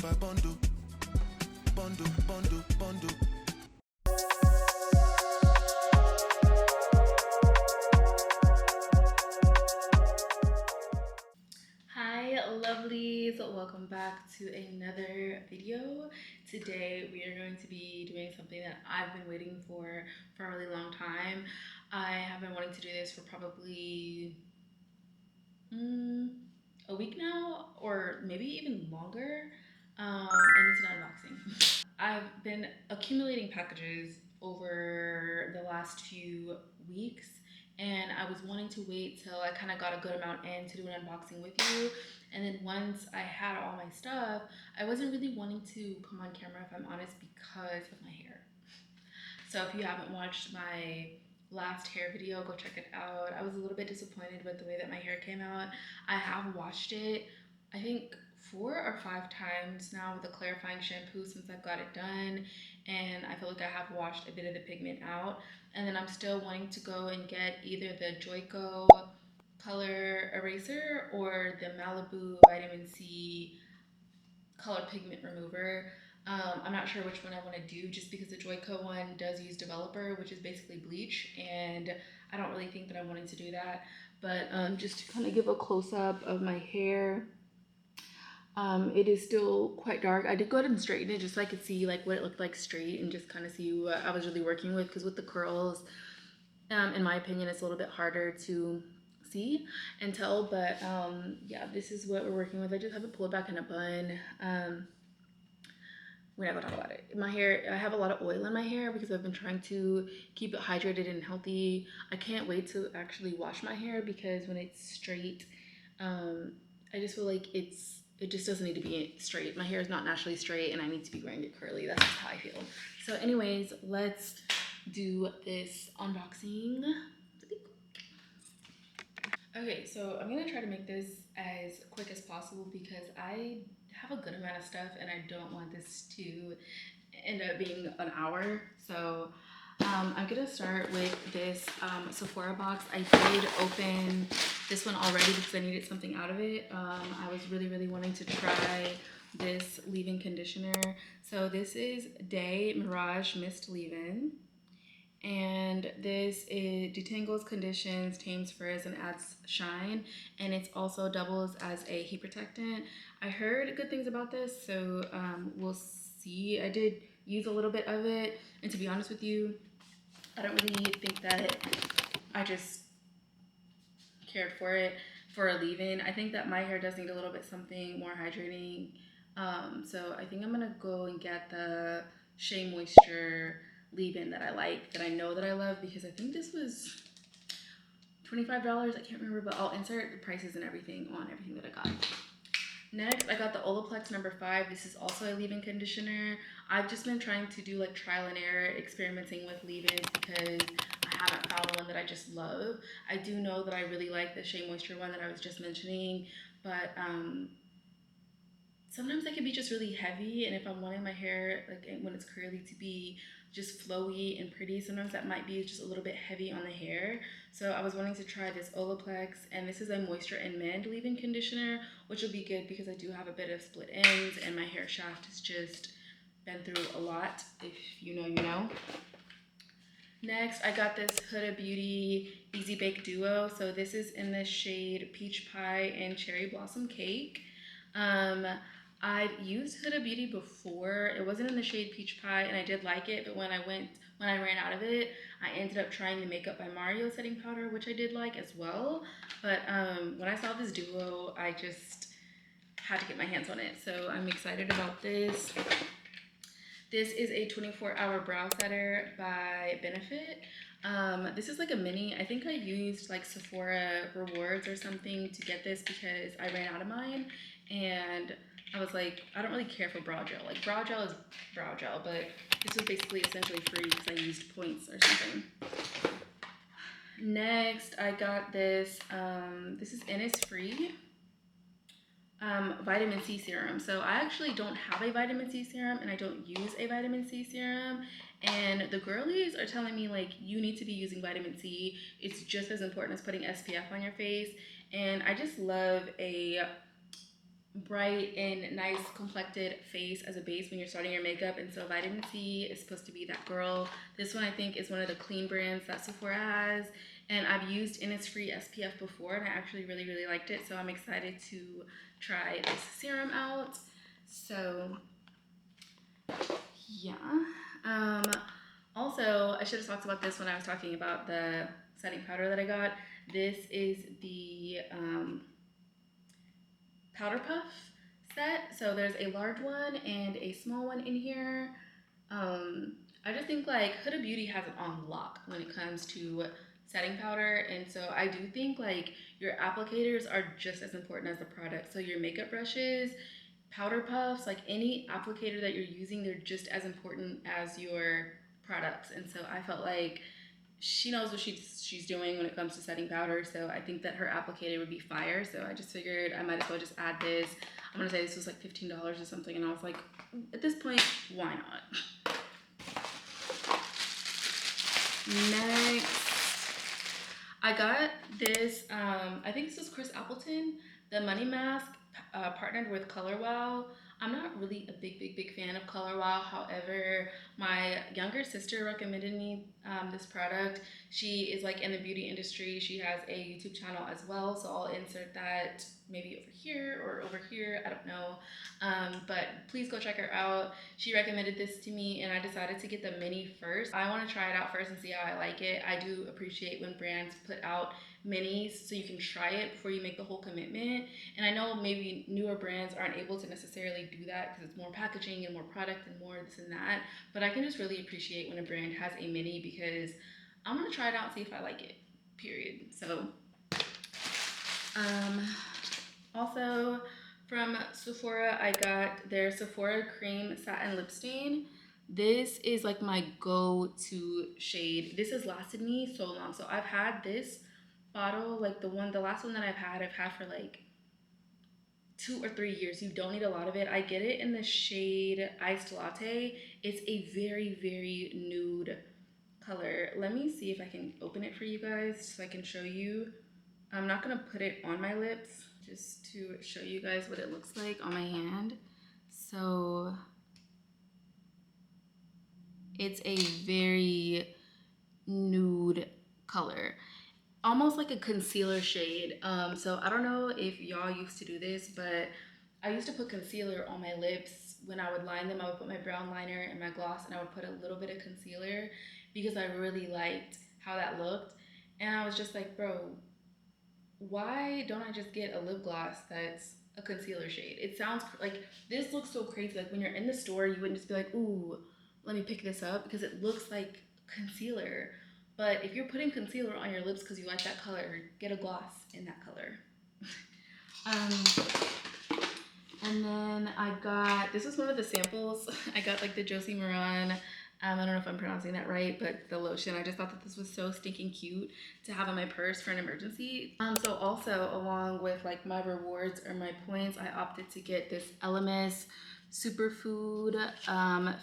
by bundle. Bundle, bundle, bundle. Hi lovelies, welcome back to another video. Today we are going to be doing something that I've been waiting for a really long time. I have been wanting to do this for probably a week now, or maybe even longer, and it's an unboxing. I've been accumulating packages over the last few weeks, and I was wanting to wait till I kind of got a good amount in to do an unboxing with you. And then once I had all my stuff, I wasn't really wanting to come on camera, if I'm honest, because of my hair. So if you haven't watched my last hair video, go check it out. I was a little bit disappointed with the way that my hair came out. I have washed it, I think 4 or 5 times now with a clarifying shampoo since I've got it done, and I feel like I have washed a bit of the pigment out. And then I'm still wanting to go and get either the Joico color eraser or the Malibu vitamin C color pigment remover. I'm not sure which one I want to do, just because the Joico one does use developer, which is basically bleach, and I don't really think that I wanted to do that. But just to kind of give a close-up of my hair, it is still quite dark. I did go ahead and straighten it just so I could see like what it looked like straight and just kind of see what I was really working with, because with the curls, in my opinion, it's a little bit harder to see and tell. But yeah, this is what we're working with. I just have it pulled back in a bun. We're not gonna talk about it. My hair, I have a lot of oil in my hair because I've been trying to keep it hydrated and healthy. I can't wait to actually wash my hair, because when it's straight, I just feel like it just doesn't need to be straight. My hair is not naturally straight, and I need to be wearing it curly. That's just how I feel. So anyways, let's do this unboxing. Okay, so I'm gonna try to make this as quick as possible because I have a good amount of stuff and I don't want this to end up being an hour. So I'm gonna start with this Sephora box. I did open this one already because I needed something out of it. I was really wanting to try this leave-in conditioner. So this is Day Mirage Mist Leave-In. And this is detangles, conditions, tames frizz, and adds shine. And it also doubles as a heat protectant. I heard good things about this, so we'll see. I did use a little bit of it, and to be honest with you, I don't really think that I just cared for it for a leave-in. I think that my hair does need a little bit something more hydrating. So I think I'm gonna go and get the Shea Moisture leave-in that I like, that I know that I love, because I think this was $25. I can't remember, but I'll insert the prices and everything on everything that I got. Next, I got the Olaplex number 5. This is also a leave-in conditioner. I've just been trying to do like trial and error, experimenting with leave-ins, because I haven't found one that I just love. I do know that I really like the Shea Moisture one that I was just mentioning, but sometimes that can be just really heavy, and if I'm wanting my hair, like when it's curly, to be just flowy and pretty, sometimes that might be just a little bit heavy on the hair. So I was wanting to try this Olaplex, and this is a Moisture and Mend leave-in conditioner, which will be good because I do have a bit of split ends and my hair shaft has just been through a lot. If you know, you know. Next, I got this Huda Beauty Easy Bake Duo. So this is in the shade Peach Pie and Cherry Blossom Cake. I've used Huda Beauty before. It wasn't in the shade Peach Pie, and I did like it, but when I ran out of it, I ended up trying the Makeup by Mario setting powder, which I did like as well. But when I saw this duo, I just had to get my hands on it. So I'm excited about this. This is a 24-hour brow setter by Benefit. This is like a mini. I think I used like Sephora rewards or something to get this because I ran out of mine, and I was like, I don't really care for brow gel. Like, brow gel is brow gel, but this was basically essentially free because I used points or something. Next, I got this. This is Innisfree vitamin C serum. So I actually don't have a vitamin C serum, and I don't use a vitamin C serum. And the girlies are telling me like, you need to be using vitamin C. It's just as important as putting SPF on your face. And I just love a bright and nice complected face as a base when you're starting your makeup. And so vitamin C is supposed to be that girl. This one I think is one of the clean brands that Sephora has, and I've used Innisfree SPF before and I actually really liked it, so I'm excited to try this serum out. So yeah. Also, I should have talked about this when I was talking about the setting powder that I got. This is the powder puff set. So there's a large one and a small one in here. I just think like Huda Beauty has it on lock when it comes to setting powder, and so I do think like your applicators are just as important as the product. So your makeup brushes, powder puffs, like any applicator that you're using, they're just as important as your products. And so I felt like she knows what she's doing when it comes to setting powder, so I think that her applicator would be fire. So I just figured I might as well just add this. I'm gonna say this was like $15 or something, and I was like, at this point, why not? Next, I got this. I think this was Chris Appleton, the Money Mask, partnered with Color Wow. I'm not really a big fan of Color Wow. However, my younger sister recommended me this product. She is like in the beauty industry. She has a YouTube channel as well, so I'll insert that maybe over here or over here. I don't know, but please go check her out. She recommended this to me, and I decided to get the mini first. I want to try it out first and see how I like it. I do appreciate when brands put out minis so you can try it before you make the whole commitment. And I know maybe newer brands aren't able to necessarily do that because it's more packaging and more product and more this and that. But I can just really appreciate when a brand has a mini because I'm gonna try it out and see if I like it. Period. So, also from Sephora, I got their Sephora Cream Satin Lip Stain. This is like my go-to shade. This has lasted me so long. So I've had this bottle, like the last one that I've had for like 2 or 3 years. You don't need a lot of it. I get it in the shade Iced Latte. It's a very nude color. Let me see if I can open it for you guys so I can show you. I'm not gonna put it on my lips, just to show you guys what it looks like on my hand. So it's a very nude color, almost like a concealer shade. So I don't know if y'all used to do this, but I used to put concealer on my lips. When I would line them, I would put my brown liner and my gloss, and I would put a little bit of concealer because I really liked how that looked. And I was just like, bro, why don't I just get a lip gloss that's a concealer shade? It sounds like this looks so crazy. Like when you're in the store, you wouldn't just be like, ooh, let me pick this up because it looks like concealer. But if you're putting concealer on your lips because you like that color, get a gloss in that color. And then I got, this was one of the samples. I got like the Josie Maran, I don't know if I'm pronouncing that right, but the lotion. I just thought that this was so stinking cute to have in my purse for an emergency. So also along with like my rewards or my points, I opted to get this LMS Superfood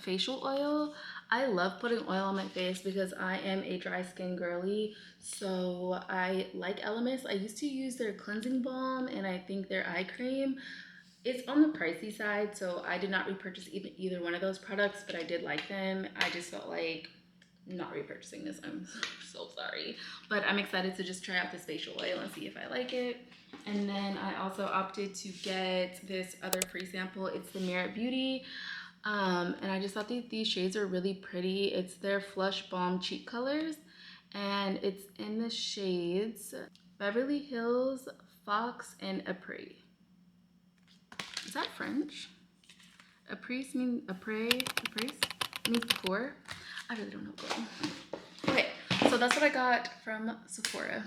facial oil. I love putting oil on my face because I am a dry skin girly. So I like LMS. I used to use their cleansing balm and I think their eye cream. It's on the pricey side, so I did not repurchase either one of those products, but I did like them. I just felt like not repurchasing this. I'm so sorry. But I'm excited to just try out this facial oil and see if I like it. And then I also opted to get this other free sample. It's the Merit Beauty. And I just thought these shades are really pretty. It's their Flush Balm Cheek Colors. And it's in the shades Beverly Hills, Fox, and Apres. Is that French? Apres means apres means before. I really don't know, girl. Okay, so that's what I got from Sephora.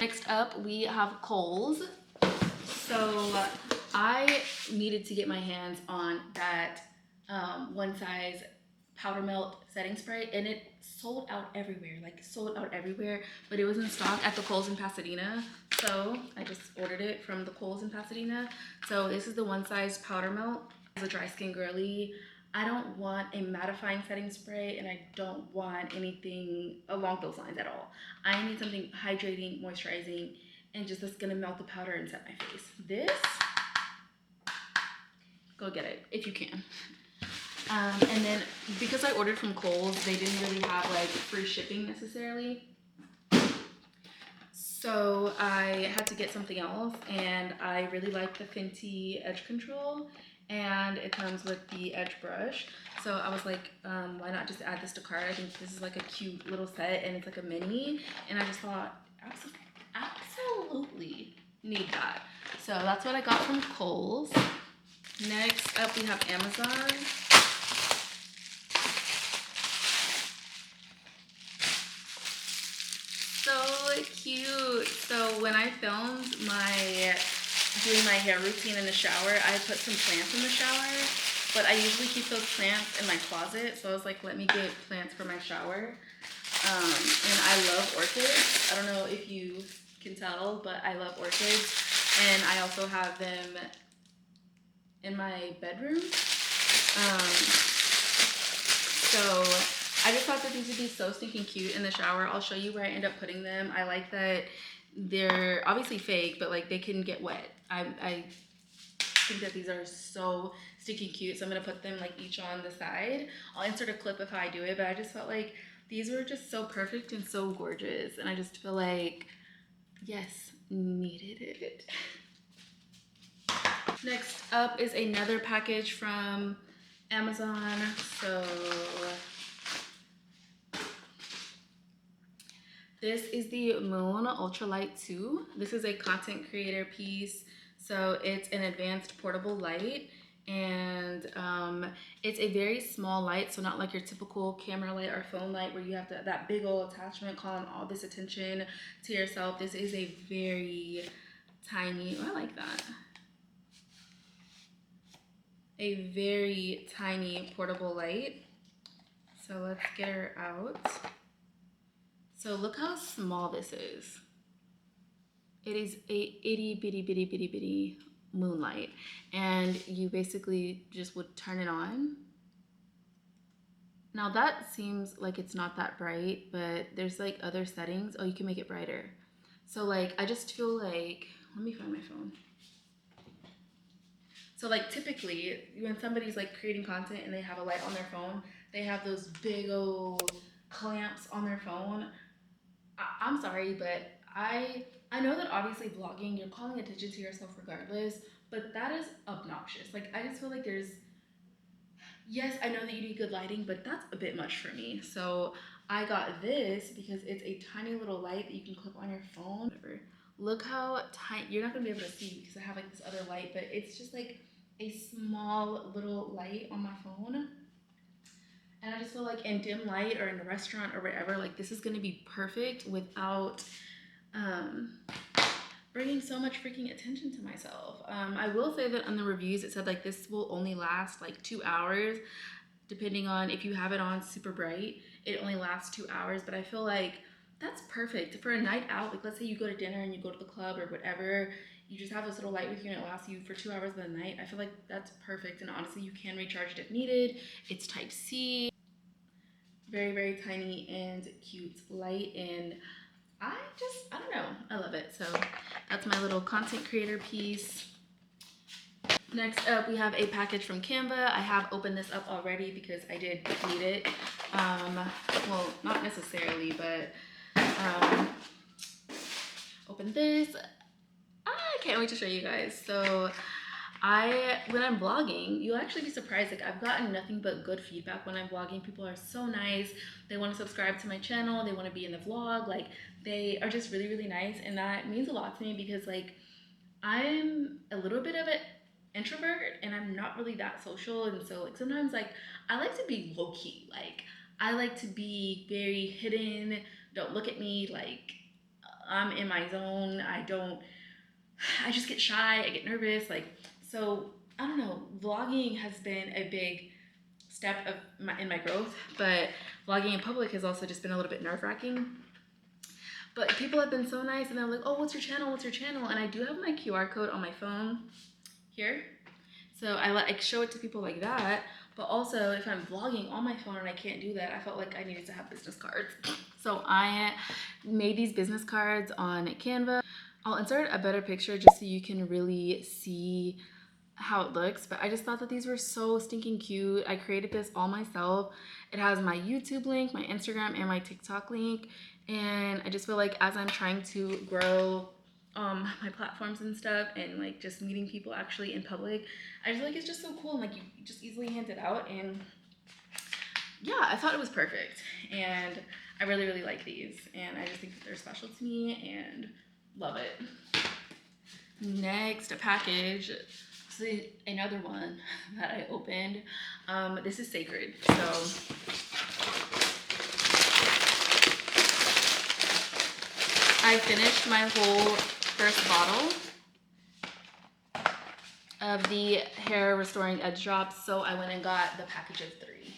Next up, we have Kohl's. So I needed to get my hands on that one size powder melt setting spray, and it sold out everywhere, but it was in stock at the Kohl's in Pasadena, so I just ordered it from the Kohl's in Pasadena. So this is the one size powder melt. As a dry skin girly, I don't want a mattifying setting spray, and I don't want anything along those lines at all. I need something hydrating, moisturizing, and just that's gonna melt the powder and set my face. This, go get it if you can. And then because I ordered from Kohl's, they didn't really have like free shipping necessarily. So I had to get something else, and I really like the Fenty Edge Control, and it comes with the edge brush. So I was like, why not just add this to cart? I think this is like a cute little set, and it's like a mini, and I just thought, absolutely need that. So that's what I got from Kohl's. Next up, we have Amazon. So cute. So when I filmed doing my hair routine in the shower, I put some plants in the shower, but I usually keep those plants in my closet. So I was like, let me get plants for my shower. And I love orchids. I don't know if you can tell, but I love orchids. And I also have them in my bedroom. So I just thought that these would be so stinking cute in the shower. I'll show you where I end up putting them. I like that they're obviously fake, but like they can get wet. I think that these are so stinking cute. So I'm gonna put them like each on the side. I'll insert a clip of how I do it, but I just felt like these were just so perfect and so gorgeous. And I just feel like, yes, needed it. Next up is another package from Amazon. So this is the Moon Ultralight 2. This is a content creator piece. So it's an advanced portable light, and it's a very small light. So not like your typical camera light or phone light where you have that big old attachment calling all this attention to yourself. This is a very tiny, oh, I like that. A very tiny portable light. So let's get her out. So look how small this is. It is a itty bitty bitty bitty bitty moonlight, and you basically just would turn it on. Now that seems like it's not that bright, but there's like other settings. Oh, you can make it brighter. So like I just feel like, let me find my phone. So like typically when somebody's like creating content and they have a light on their phone, they have those big old clamps on their phone. I'm sorry, but I know that obviously vlogging, you're calling attention to yourself regardless, but that is obnoxious. Like I just feel like yes, I know that you need good lighting, but that's a bit much for me. So I got this because it's a tiny little light that you can clip on your phone. Look how tiny, you're not gonna be able to see because I have like this other light, but it's just like a small little light on my phone. And I just feel like in dim light or in a restaurant or wherever, like this is gonna be perfect without bringing so much freaking attention to myself. I will say that on the reviews, it said like this will only last like 2 hours, depending on if you have it on super bright, it only lasts 2 hours, but I feel like that's perfect for a night out. Like let's say you go to dinner and you go to the club or whatever, you just have this little light with you and it lasts you for 2 hours of the night. I feel like that's perfect, and honestly, you can recharge it if needed. It's type C. Very, very tiny and cute light, and I don't know, I love it. So that's my little content creator piece. Next up, we have a package from Canva. I have opened this up already because I did need it. Well, not necessarily, but open this. I can't wait to show you guys. So when I'm vlogging, you'll actually be surprised. Like I've gotten nothing but good feedback when I'm vlogging. People are so nice. They want to subscribe to my channel. They want to be in the vlog. Like they are just really, really nice. And that means a lot to me because like I'm a little bit of an introvert and I'm not really that social. And so like sometimes like I like to be low key. Like I like to be very hidden. Don't look at me. Like I'm in my zone. I just get shy. I get nervous. Like, so I don't know, vlogging has been a big step in my growth, but vlogging in public has also just been a little bit nerve-wracking. But people have been so nice, and they're like, oh, what's your channel? What's your channel? And I do have my QR code on my phone here. So I show it to people like that. But also, if I'm vlogging on my phone and I can't do that, I felt like I needed to have business cards. So I made these business cards on Canva. I'll insert a better picture just so you can really see how it looks, but I just thought that these were so stinking cute. I created this all myself. It has my YouTube link, my Instagram, and my TikTok link, and I just feel like as I'm trying to grow my platforms and stuff, and like just meeting people actually in public, I feel like it's just so cool, and like you just easily hand it out. And yeah, I thought it was perfect, and I really really like these, and I just think that they're special to me and love it. Next, a package. So another one that I opened. This is sacred. So I finished my whole first bottle of the hair restoring edge drops. So I went and got the package of 3.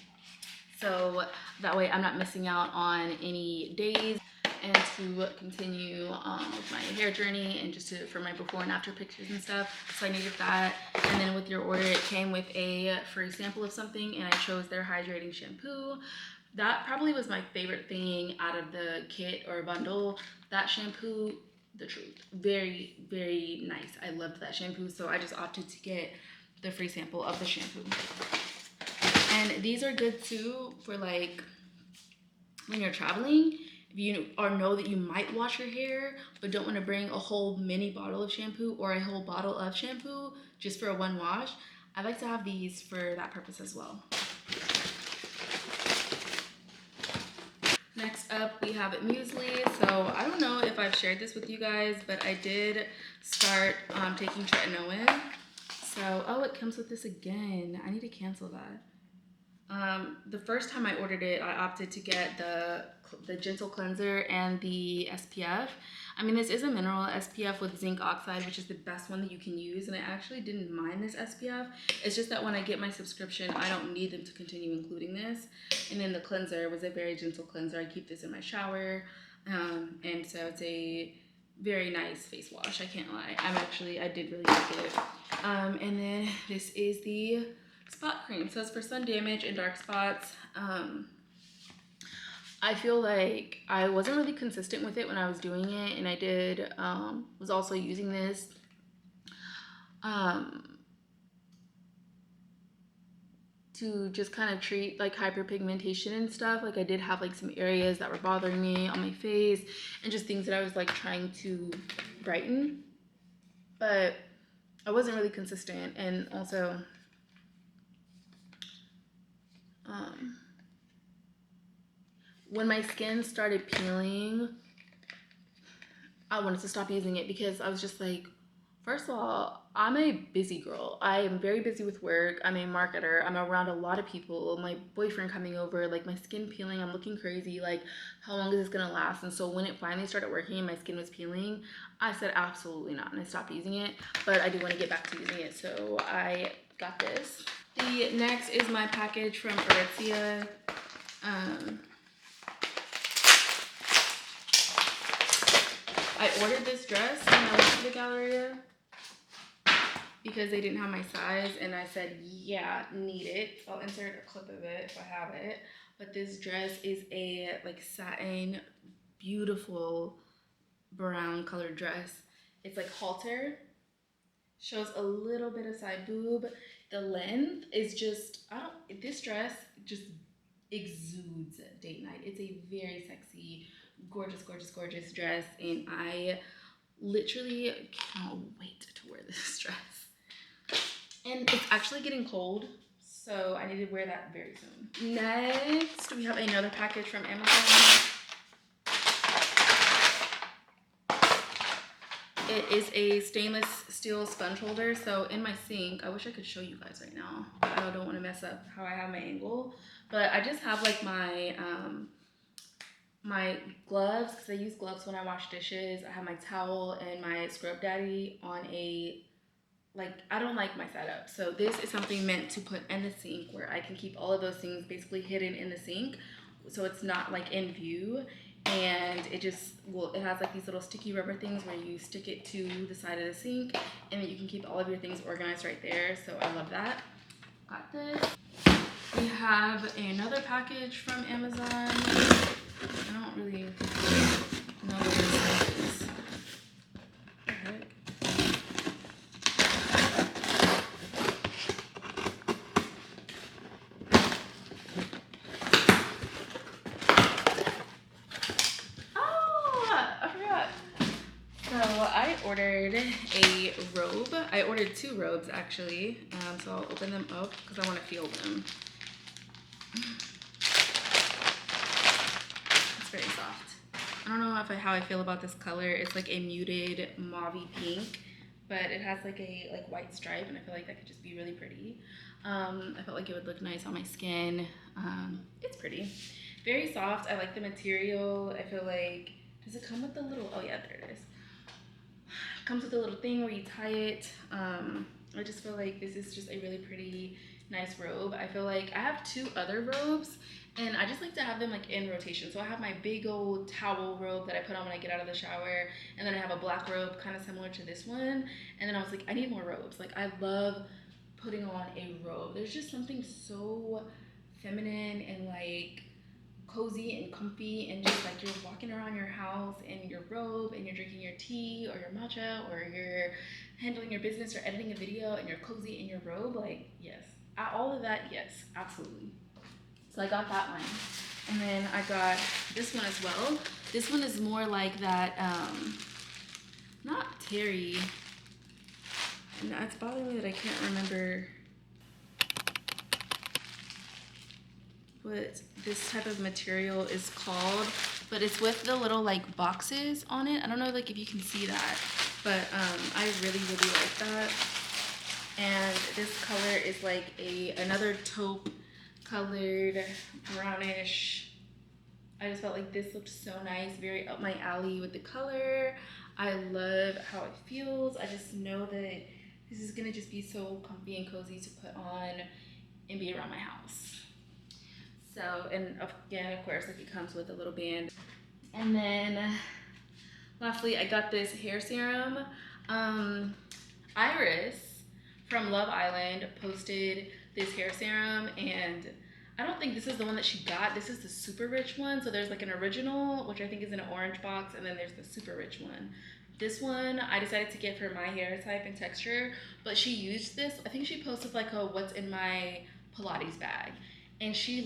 So that way I'm not missing out on any days, and to continue with my hair journey, and just for my before and after pictures and stuff. So I needed that. And then with your order, it came with a free sample of something, and I chose their hydrating shampoo. That probably was my favorite thing out of the kit or bundle. That shampoo, the truth, very very nice. I loved that shampoo, so I just opted to get the free sample of the shampoo. And these are good too for like when you're traveling. If you know that you might wash your hair but don't want to bring a whole mini bottle of shampoo or a whole bottle of shampoo just for a one wash, I like to have these for that purpose as well. Next up, we have muesli. So I don't know if I've shared this with you guys, but I did start taking tretinoin. So, oh, it comes with this again. I need to cancel that. The first time I ordered it, I opted to get the gentle cleanser and the SPF. I mean, this is a mineral SPF with zinc oxide, which is the best one that you can use, and I actually didn't mind this SPF. It's just that when I get my subscription, I don't need them to continue including this. And then the cleanser was a very gentle cleanser. I keep this in my shower, and so it's a very nice face wash. I can't lie. I did really like it. And then this is the spot cream. So it's for sun damage and dark spots. I feel like I wasn't really consistent with it when I was doing it, and I was also using this to just kind of treat like hyperpigmentation and stuff. Like I did have like some areas that were bothering me on my face, and just things that I was like trying to brighten, but I wasn't really consistent. And also when my skin started peeling, I wanted to stop using it, because I was just like, first of all, I'm a busy girl. I am very busy with work. I'm a marketer. I'm around a lot of people. My boyfriend coming over, like my skin peeling, I'm looking crazy. Like, how long is this gonna last? And so when it finally started working and my skin was peeling, I said absolutely not, and I stopped using it. But I do want to get back to using it, so I got this. The next is my package from Aritzia. I ordered this dress when I went to the Galleria because they didn't have my size, and I said, yeah, need it. I'll insert a clip of it if I have it. But this dress is a like satin, beautiful brown colored dress. It's like halter, shows a little bit of side boob. The length is just, this dress just exudes date night. It's a very sexy, gorgeous, gorgeous, gorgeous dress, and I literally cannot wait to wear this dress. And it's actually getting cold, so I need to wear that very soon. Next, we have another package from Amazon. It is a stainless steel sponge holder. So in my sink, I wish I could show you guys right now. I don't want to mess up how I have my angle, but I just have like my my gloves, because I use gloves when I wash dishes. I have my towel and my scrub daddy on a, like, I don't like my setup. So this is something meant to put in the sink, where I can keep all of those things basically hidden in the sink, so it's not like in view. And it just, well, it has like these little sticky rubber things where you stick it to the side of the sink, and then you can keep all of your things organized right there. So I love that. Got this. We have another package from Amazon. I don't really know what this is. ordered a robe. I ordered 2 robes actually, so I'll open them up because I want to feel them. It's very soft. I don't know how I feel about this color. It's like a muted mauve pink, but it has like a white stripe, and I feel like that could just be really pretty. I felt like it would look nice on my skin. It's pretty. Very soft. I like the material. I feel like, does it come with the little, oh yeah, there it is. It comes with a little thing where you tie it. I just feel like this is just a really pretty, nice robe. I feel like I have 2 other robes, and I just like to have them like in rotation. So I have my big old towel robe that I put on when I get out of the shower, and then I have a black robe kind of similar to this one. And then I was like, I need more robes. Like, I love putting on a robe. There's just something so feminine and like cozy and comfy, and just like you're walking around your house in your robe and you're drinking your tea or your matcha, or you're handling your business or editing a video and you're cozy in your robe. Like, yes, all of that, yes, absolutely. So I got that one, and then I got this one as well. This one is more like that, not terry, and it's bothering me that I can't remember what this type of material is called, but it's with the little like boxes on it. I don't know like if you can see that, but I really like that. And this color is like another taupe colored brownish. I just felt like this looked so nice, very up my alley with the color. I love how it feels. I just know that this is gonna just be so comfy and cozy to put on and be around my house. So, and again, of course, like it comes with a little band. And then lastly, I got this hair serum. Iris from Love Island posted this hair serum, and I don't think this is the one that she got. This is the super rich one. So there's like an original, which I think is in an orange box, and then there's the super rich one. This one I decided to get for my hair type and texture, but she used this. I think she posted like a what's in my Pilates bag, and she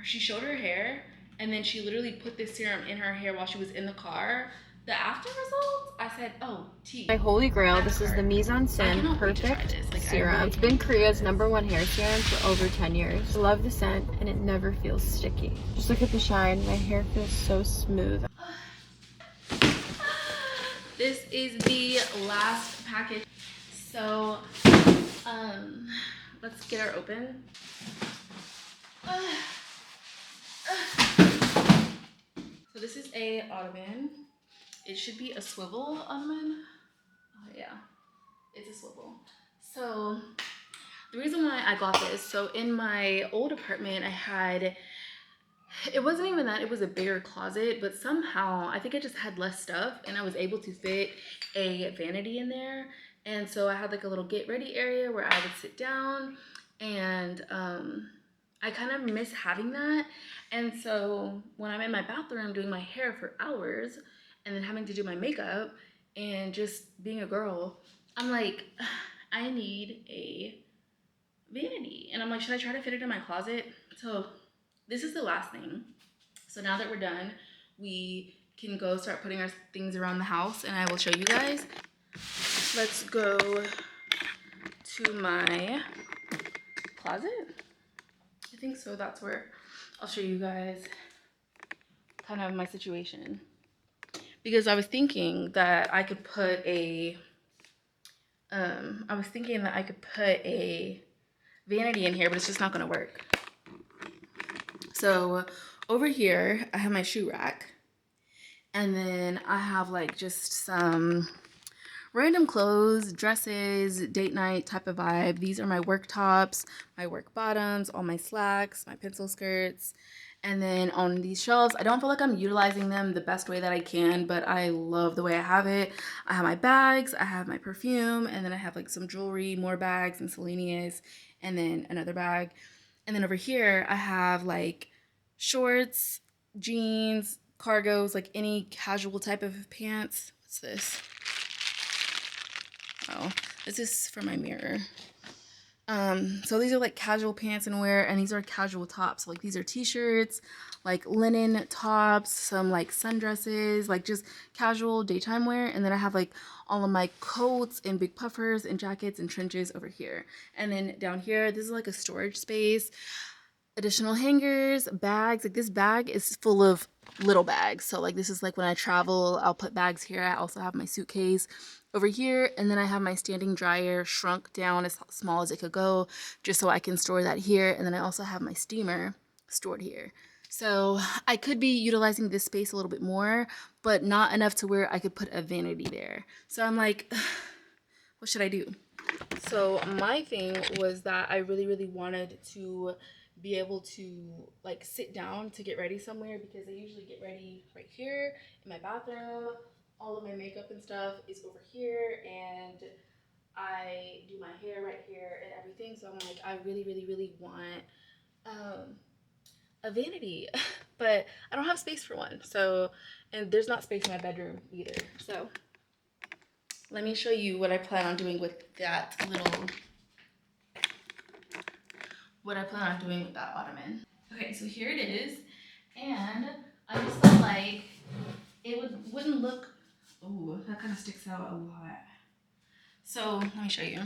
showed her hair, and then she literally put this serum in her hair while she was in the car. The after results, I said, oh, T. My holy grail, this is the Mise en Scène Perfect Serum. It's been Korea's #1 hair serum for over 10 years. I love the scent, and it never feels sticky. Just look at the shine. My hair feels so smooth. This is the last package. So, let's get her open. So this is a ottoman. It should be a swivel ottoman. Oh yeah, it's a swivel. So the reason why I got this, so in my old apartment I had, it wasn't even that it was a bigger closet, but somehow I think I just had less stuff, and I was able to fit a vanity in there. And so I had like a little get ready area where I would sit down, and I kind of miss having that. And so when I'm in my bathroom doing my hair for hours and then having to do my makeup and just being a girl, I'm like, I need a vanity. And I'm like, should I try to fit it in my closet? So this is the last thing. So now that we're done, we can go start putting our things around the house, and I will show you guys. Let's go to my closet. I think so. That's where I'll show you guys kind of my situation, because I was thinking that I could put a vanity in here, but it's just not gonna work. So over here I have my shoe rack, and then I have like just some random clothes, dresses, date night type of vibe. These are my work tops, my work bottoms, all my slacks, my pencil skirts. And then on these shelves, I don't feel like I'm utilizing them the best way that I can, but I love the way I have it. I have my bags, I have my perfume, and then I have like some jewelry, more bags, miscellaneous, and then another bag. And then over here, I have like shorts, jeans, cargos, like any casual type of pants. What's this? Oh, this is for my mirror. So these are like casual pants and wear, and these are casual tops. So, like these are t-shirts, like linen tops, some like sundresses, like just casual daytime wear. And then I have like all of my coats and big puffers and jackets and trenches over here. And then down here, this is like a storage space, additional hangers, bags. Like this bag is full of little bags. So like this is like when I travel, I'll put bags here. I also have my suitcase over here, and then I have my standing dryer shrunk down as small as it could go, just so I can store that here. And then I also have my steamer stored here. So I could be utilizing this space a little bit more, but not enough to where I could put a vanity there. So I'm like, what should I do? So my thing was that I really wanted to be able to like sit down to get ready somewhere, because I usually get ready right here in my bathroom. All of my makeup and stuff is over here, and I do my hair right here and everything. So I'm like, I really want a vanity, but I don't have space for one. So, and there's not space in my bedroom either. So let me show you what I plan on doing with that ottoman. Okay, so here it is, and I just felt like it wouldn't look. Oh, that kind of sticks out a lot. So let me show you.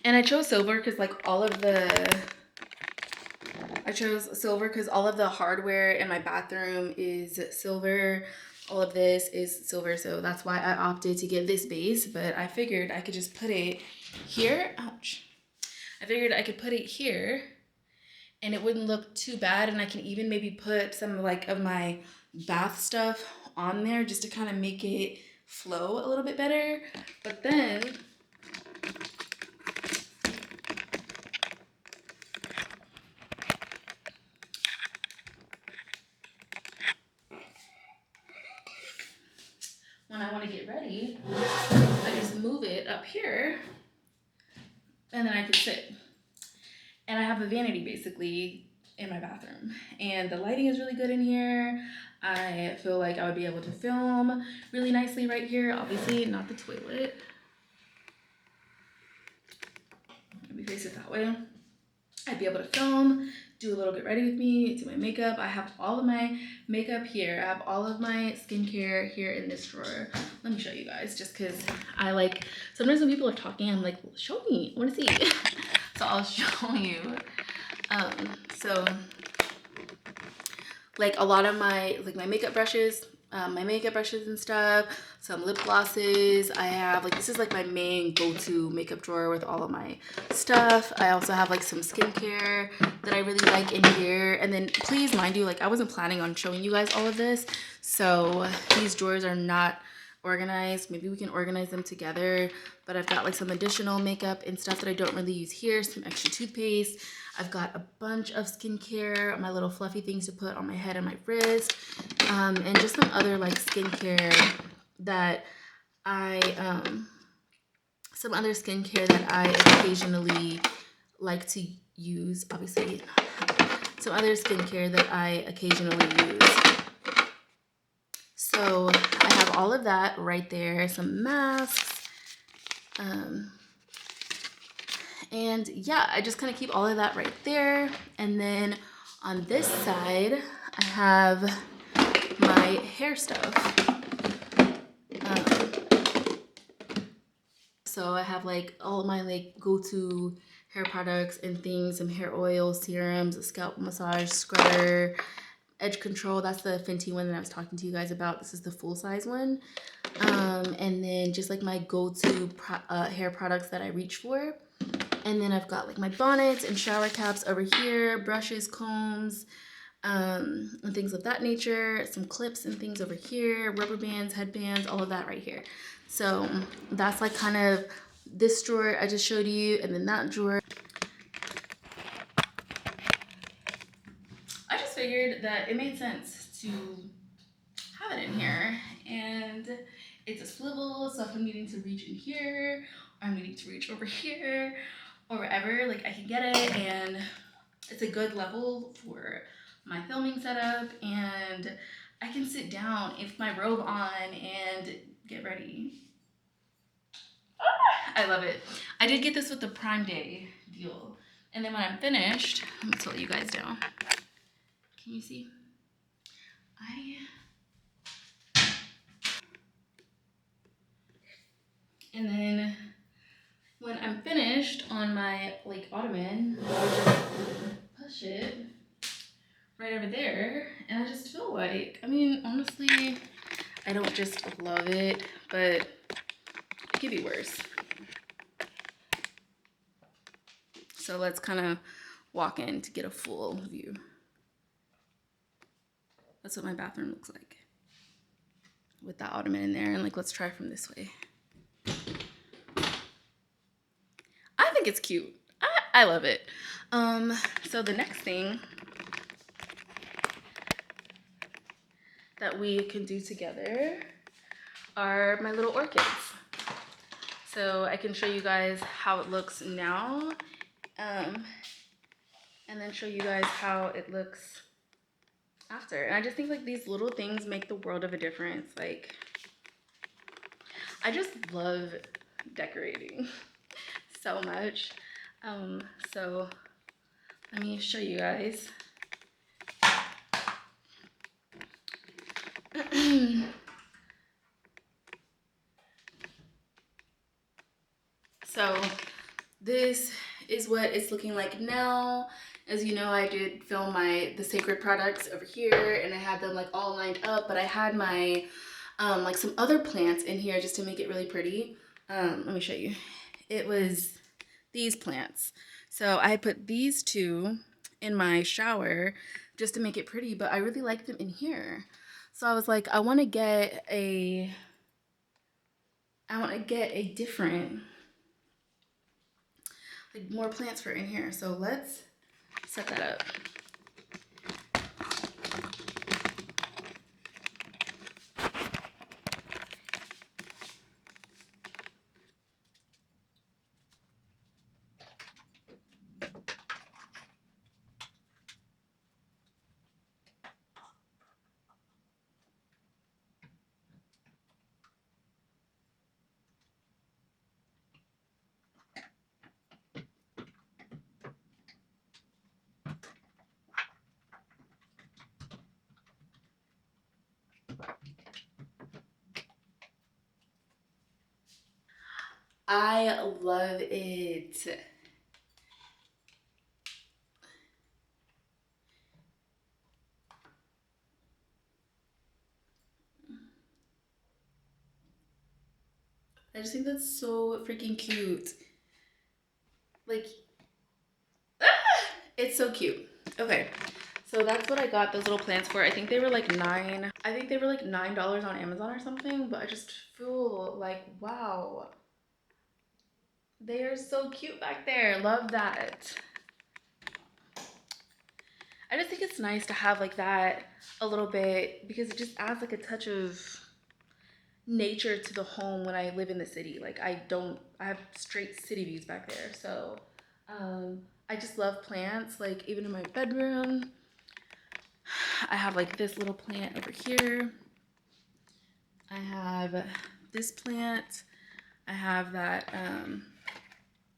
And I chose silver because all of the hardware in my bathroom is silver. All of this is silver, so that's why I opted to get this base. But I figured I could just put it here. Ouch. I figured I could put it here and it wouldn't look too bad, and I can even maybe put some like of my bath stuff on there just to kind of make it flow a little bit better. But then when I want to get ready, I just move it up here and then I can sit. And I have a vanity basically in my bathroom, and the lighting is really good in here. I feel like I would be able to film really nicely right here. Obviously not the toilet. Let me face it that way. I'd be able to film, do a little get ready with me, do my makeup. I have all of my makeup here. I have all of my skincare here in this drawer. Let me show you guys, just because I like, sometimes when people are talking, I'm like, show me, I want to see. So I'll show you. So like a lot of my makeup brushes, and stuff, some lip glosses. I have like, this is like my main go-to makeup drawer with all of my stuff. I also have like some skincare that I really like in here. And then please mind you, like I wasn't planning on showing you guys all of this, so these drawers are not organized. Maybe we can organize them together, but I've got like some additional makeup and stuff that I don't really use here, some extra toothpaste. I've got a bunch of skincare, my little fluffy things to put on my head and my wrist, and just some other like skincare that I occasionally like to use. Obviously, some other skincare that I occasionally use. So I have all of that right there, some masks, and yeah, I just kind of keep all of that right there. And then on this side, I have my hair stuff. So I have like all of my like go-to hair products and things, some hair oil, serums, a scalp massage scrubber, edge control. That's the Fenty one that I was talking to you guys about. This is the full size one. And then just like my go-to hair products that I reach for. And then I've got like my bonnets and shower caps over here, brushes, combs, and things of that nature, some clips and things over here, rubber bands, headbands, all of that right here. So that's like kind of this drawer I just showed you, and then that drawer. I just figured that it made sense to have it in here, and it's a swivel, so if I'm needing to reach in here, or I'm needing to reach over here, or wherever, like I can get it, and it's a good level for my filming setup, and I can sit down with my robe on and get ready. I love it. I did get this with the Prime Day deal. And then when I'm finished, let me slow you guys down. Can you see? And then when I'm finished on my like ottoman, push it right over there, and I just feel like, I mean, honestly, I don't just love it, but it could be worse. So let's kind of walk in to get a full view. That's what my bathroom looks like with that ottoman in there. And like, let's try from this way. I think it's cute. I love it. So the next thing that we can do together are my little orchids. So I can show you guys how it looks now, and then show you guys how it looks after. And I just think like these little things make the world of a difference. Like, I just love decorating so much. So let me show you guys. So this is what it's looking like now. As you know, I did film the sacred products over here, and I had them like all lined up, but I had my like some other plants in here just to make it really pretty. Let me show you. It was these plants. So I put these two in my shower just to make it pretty, but I really like them in here. So I was like, I want to get a different, like more plants for in here. So let's set that up. I love it. I just think that's so freaking cute. Like, it's so cute. Okay, so that's what I got those little plants for. I think they were like $9 on Amazon or something, but I just feel like, wow, they are so cute back there. Love that. I just think it's nice to have like that a little bit, because it just adds like a touch of nature to the home when I live in the city. Like, I have straight city views back there. So I just love plants. Like, even in my bedroom, I have like this little plant over here. I have this plant. I have that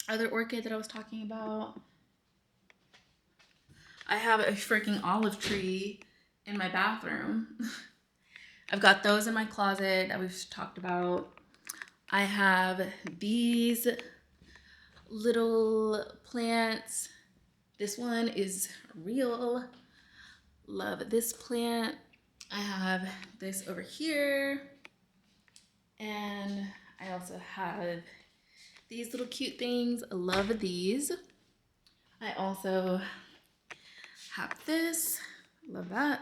other orchid that I was talking about. I have a freaking olive tree in my bathroom. I've got those in my closet that we've talked about. I have these little plants. This one is real. Love this plant. I have this over here. And I also have these little cute things. I love these. I also have this. Love that.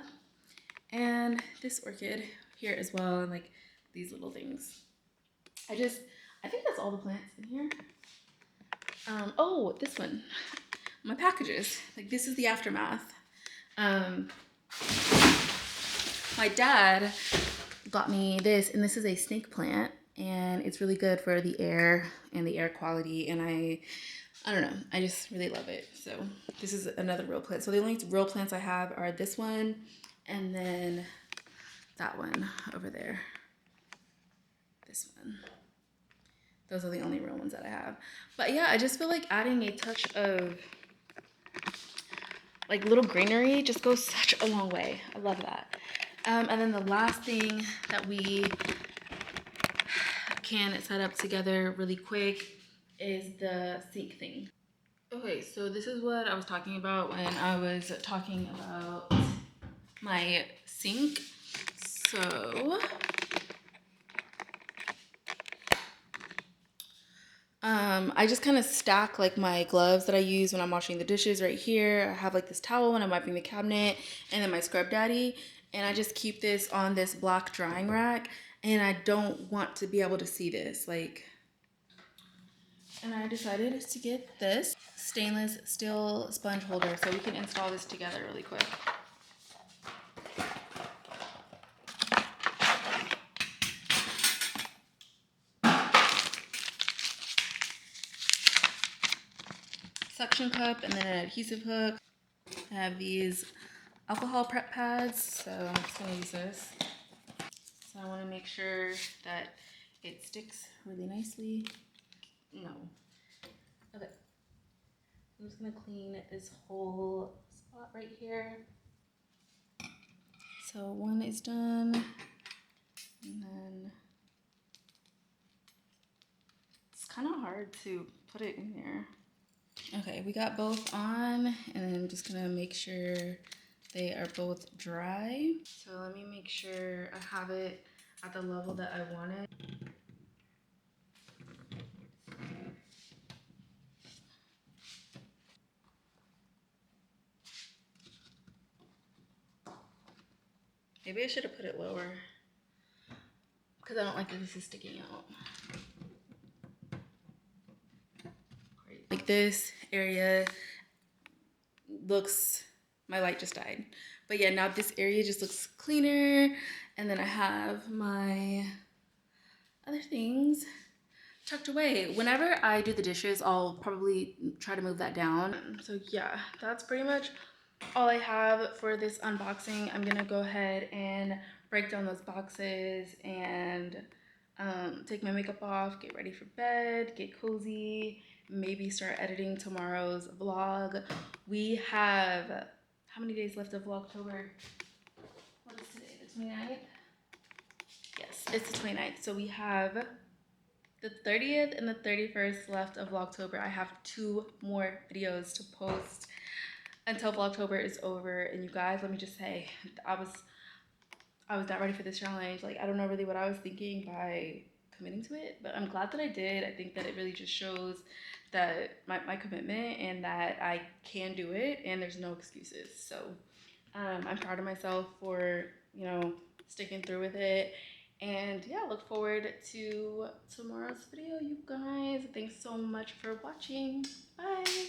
And this orchid here as well, and like these little things. I think that's all the plants in here. Oh, this one, my packages. Like, this is the aftermath. My dad got me this, and this is a snake plant, and it's really good for the air and the air quality, and I don't know, I just really love it. So this is another real plant. So the only real plants I have are this one, and then that one over there. This one. Those are the only real ones that I have. But yeah, I just feel like adding a touch of like little greenery just goes such a long way. I love that. And then the last thing that we can set up together really quick is the sink thing. Okay, so this is what I was talking about when I was talking about my sink. So I just kind of stack like my gloves that I use when I'm washing the dishes right here. I have like this towel when I'm wiping the cabinet, and then my scrub daddy, and I just keep this on this black drying rack, and I don't want to be able to see this, like, and I decided to get this stainless steel sponge holder so we can install this together really quick. Suction cup and then an adhesive hook. I have these alcohol prep pads, so I'm just gonna use this. So I wanna make sure that it sticks really nicely. No. Okay. I'm just gonna clean this whole spot right here. So one is done, and then it's kind of hard to put it in there. Okay, we got both on, and I'm just gonna make sure they are both dry. So let me make sure I have it at the level that I want it. Maybe I should have put it lower because I don't like that this is sticking out. Like this area looks, my light just died. But yeah, now this area just looks cleaner. And then I have my other things tucked away. Whenever I do the dishes, I'll probably try to move that down. So yeah, that's pretty much all I have for this unboxing. I'm gonna go ahead and break down those boxes and take my makeup off, get ready for bed, get cozy, maybe start editing tomorrow's vlog. We have, how many days left of Vlogtober? What is today, the 29th? Yes, it's the 29th. So we have the 30th and the 31st left of Vlogtober. I have 2 more videos to post until Vlogtober is over. And you guys, let me just say, I was not ready for this challenge. Like, I don't know really what I was thinking by committing to it, but I'm glad that I did. I think that it really just shows that my commitment and that I can do it and there's no excuses. So I'm proud of myself for, you know, sticking through with it. And yeah, look forward to tomorrow's video, you guys. Thanks so much for watching. Bye.